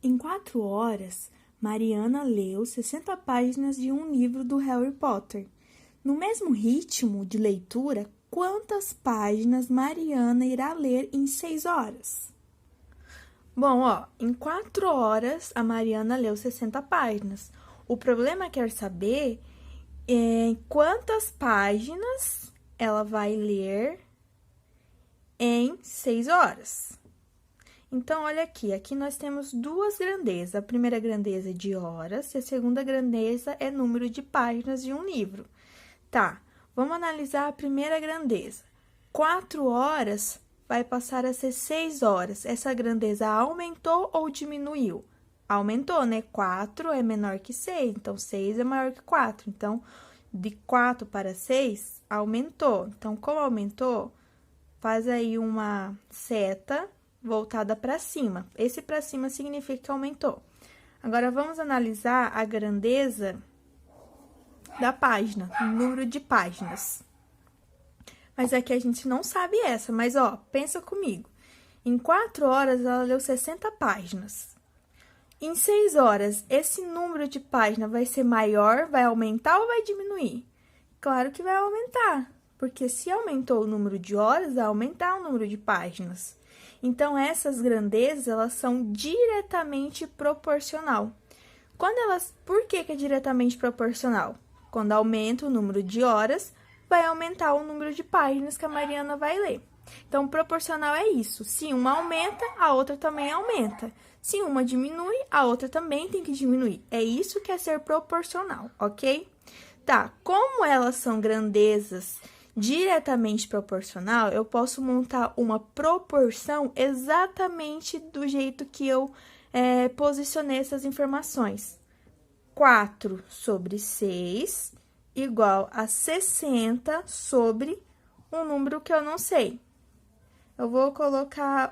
Em 4 horas, Mariana leu 60 páginas de um livro do Harry Potter. No mesmo ritmo de leitura, quantas páginas Mariana irá ler em 6 horas? Bom, em 4 horas, a Mariana leu 60 páginas. O problema quer saber quantas páginas ela vai ler em 6 horas. Então, olha aqui nós temos duas grandezas. A primeira grandeza é de horas e a segunda grandeza é número de páginas de um livro. Tá, vamos analisar a primeira grandeza. 4 horas vai passar a ser 6 horas. Essa grandeza aumentou ou diminuiu? Aumentou, né? 4 é menor que 6, então 6 é maior que 4. Então, de 4 para 6, aumentou. Então, como aumentou, faz aí uma seta voltada para cima. Esse para cima significa que aumentou. Agora, vamos analisar a grandeza da página, o número de páginas. Mas aqui a gente não sabe essa, mas, pensa comigo. Em 4 horas, ela leu 60 páginas. Em 6 horas, esse número de páginas vai ser maior, vai aumentar ou vai diminuir? Claro que vai aumentar, porque se aumentou o número de horas, vai aumentar o número de páginas. Então, essas grandezas, elas são diretamente proporcional. Por que é diretamente proporcional? Quando aumenta o número de horas, vai aumentar o número de páginas que a Mariana vai ler. Então, proporcional é isso. Se uma aumenta, a outra também aumenta. Se uma diminui, a outra também tem que diminuir. É isso que é ser proporcional, ok? Tá, como elas são grandezas diretamente proporcional, eu posso montar uma proporção exatamente do jeito que eu posicionei essas informações. 4 sobre 6 igual a 60 sobre um número que eu não sei. Eu vou colocar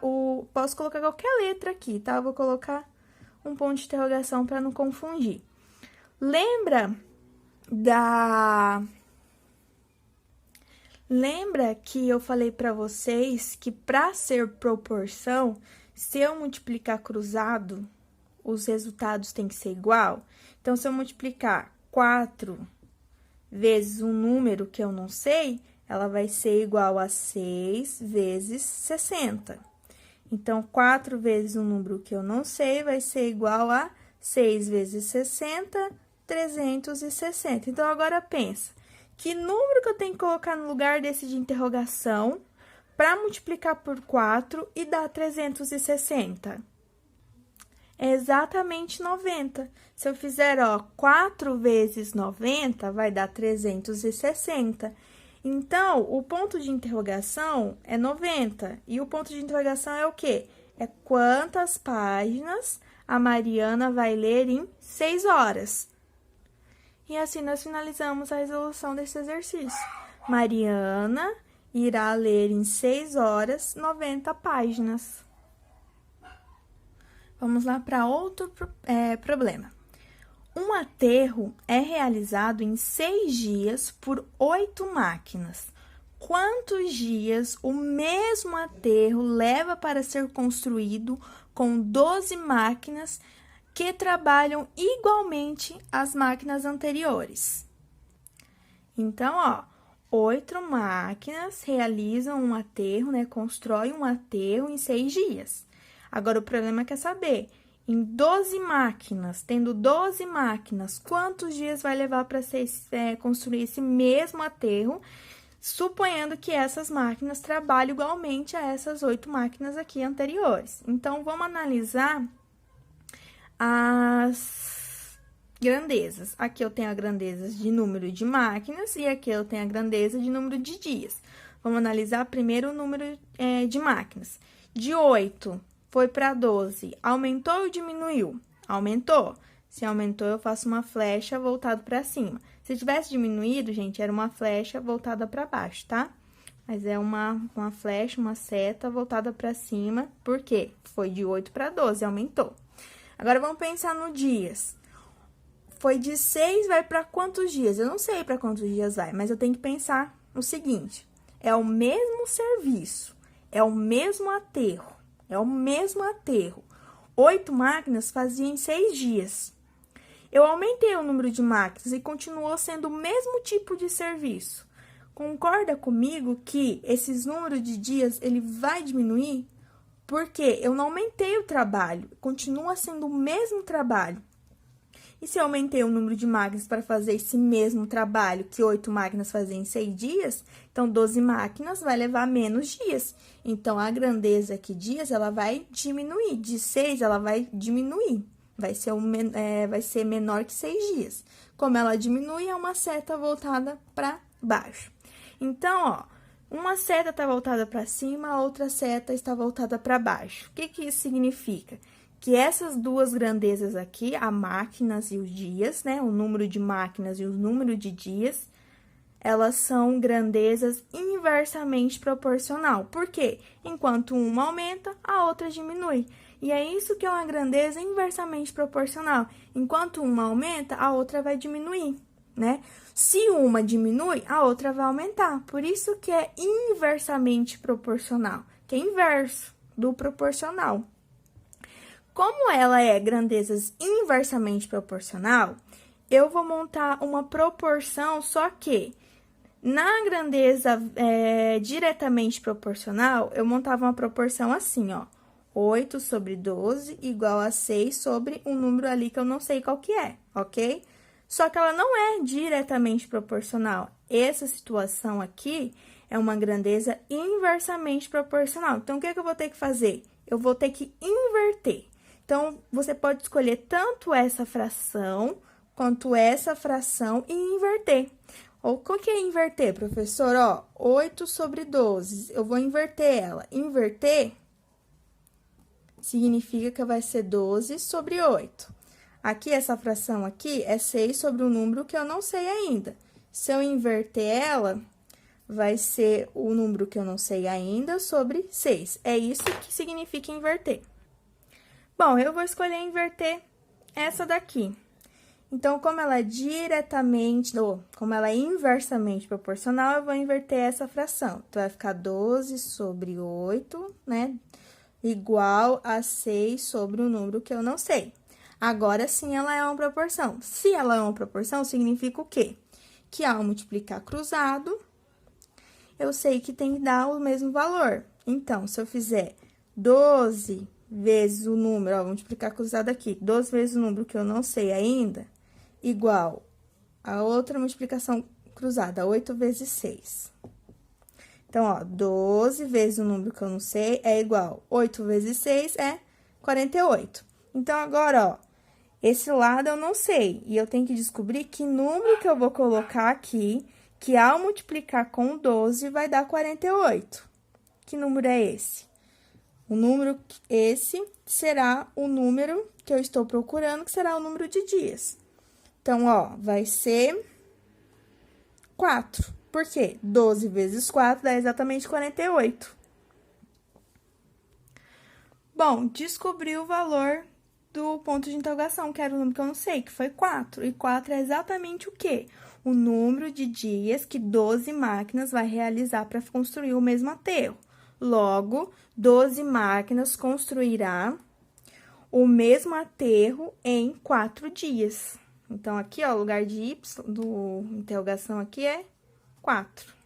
posso colocar qualquer letra aqui, tá? Eu vou colocar um ponto de interrogação para não confundir. Lembra que eu falei para vocês que para ser proporção, se eu multiplicar cruzado, os resultados têm que ser igual? Então, se eu multiplicar 4 vezes um número que eu não sei, ela vai ser igual a 6 vezes 60. Então, 4 vezes um número que eu não sei vai ser igual a 6 vezes 60, 360. Então, agora pensa, que número que eu tenho que colocar no lugar desse de interrogação para multiplicar por 4 e dar 360? É exatamente 90. Se eu fizer, 4 vezes 90, vai dar 360. Então, o ponto de interrogação é 90. E o ponto de interrogação é o quê? É quantas páginas a Mariana vai ler em 6 horas. E assim, nós finalizamos a resolução desse exercício. Mariana irá ler em 6 horas 90 páginas. Vamos lá para outro problema. Um aterro é realizado em 6 dias por 8 máquinas. Quantos dias o mesmo aterro leva para ser construído com 12 máquinas que trabalham igualmente às máquinas anteriores? Então, 8 máquinas realizam um aterro, constroem um aterro em 6 dias. Agora, o problema é saber, em 12 máquinas, tendo 12 máquinas, quantos dias vai levar para construir esse mesmo aterro, suponhendo que essas máquinas trabalhem igualmente a essas 8 máquinas aqui anteriores. Então, vamos analisar as grandezas. Aqui eu tenho a grandeza de número de máquinas e aqui eu tenho a grandeza de número de dias. Vamos analisar primeiro o número de máquinas. De 8 foi para 12, aumentou ou diminuiu? Aumentou. Se aumentou, eu faço uma flecha voltada para cima. Se tivesse diminuído, gente, era uma flecha voltada para baixo, tá? Mas é uma flecha, uma seta voltada para cima, por quê? Foi de 8 para 12, aumentou. Agora, vamos pensar no dias. Foi de 6, vai para quantos dias? Eu não sei para quantos dias vai, mas eu tenho que pensar o seguinte. É o mesmo serviço, é o mesmo aterro. 8 máquinas fazia em 6 dias. Eu aumentei o número de máquinas e continuou sendo o mesmo tipo de serviço. Concorda comigo que esses números de dias ele vai diminuir? Porque eu não aumentei o trabalho, continua sendo o mesmo trabalho. E se eu aumentei o número de máquinas para fazer esse mesmo trabalho que 8 máquinas faziam em 6 dias, então 12 máquinas vai levar menos dias. Então, a grandeza aqui, dias, ela vai diminuir. De 6, ela vai diminuir. Vai ser menor que 6 dias. Como ela diminui, é uma seta voltada para baixo. Então, ó, uma seta está voltada para cima, a outra seta está voltada para baixo. O que que isso significa? Que essas duas grandezas aqui, a máquinas e os dias, né? O número de máquinas e o número de dias, elas são grandezas inversamente proporcional. Por quê? Enquanto uma aumenta, a outra diminui. E é isso que é uma grandeza inversamente proporcional. Enquanto uma aumenta, a outra vai diminuir, né? Se uma diminui, a outra vai aumentar. Por isso que é inversamente proporcional, que é inverso do proporcional. Como ela é grandezas inversamente proporcional, eu vou montar uma proporção, só que na grandeza diretamente proporcional, eu montava uma proporção assim, ó. 8 sobre 12 igual a 6 sobre um número ali que eu não sei qual que é, ok? Só que ela não é diretamente proporcional. Essa situação aqui é uma grandeza inversamente proporcional. Então, o que que eu vou ter que fazer? Eu vou ter que inverter. Então, você pode escolher tanto essa fração quanto essa fração e inverter. O que é inverter, professor? Ó, 8 sobre 12, eu vou inverter ela. Inverter significa que vai ser 12 sobre 8. Aqui, essa fração aqui é 6 sobre um número que eu não sei ainda. Se eu inverter ela, vai ser o número que eu não sei ainda sobre 6. É isso que significa inverter. Bom, eu vou escolher inverter essa daqui. Então, como ela é como ela é inversamente proporcional, eu vou inverter essa fração. Então, vai ficar 12 sobre 8, né? Igual a 6 sobre o número que eu não sei. Agora, sim, ela é uma proporção. Se ela é uma proporção, significa o quê? Que ao multiplicar cruzado, eu sei que tem que dar o mesmo valor. Então, se eu fizer 12 vezes o número, ó, vou multiplicar cruzado aqui, 12 vezes o número que eu não sei ainda, igual a outra multiplicação cruzada, 8 vezes 6. Então, ó, 12 vezes o número que eu não sei é igual, 8 vezes 6 é 48. Então, agora, ó, esse lado eu não sei, e eu tenho que descobrir que número que eu vou colocar aqui, que ao multiplicar com 12 vai dar 48. Que número é esse? O número, esse será o número que eu estou procurando, que será o número de dias. Então, ó, vai ser 4. Por quê? 12 vezes 4 dá exatamente 48. Bom, descobri o valor do ponto de interrogação, que era o número que eu não sei, que foi 4. E 4 é exatamente o quê? O número de dias que 12 máquinas vai realizar para construir o mesmo aterro. Logo, 12 máquinas construirá o mesmo aterro em 4 dias. Então, aqui, ó, o lugar de Y do interrogação aqui é 4.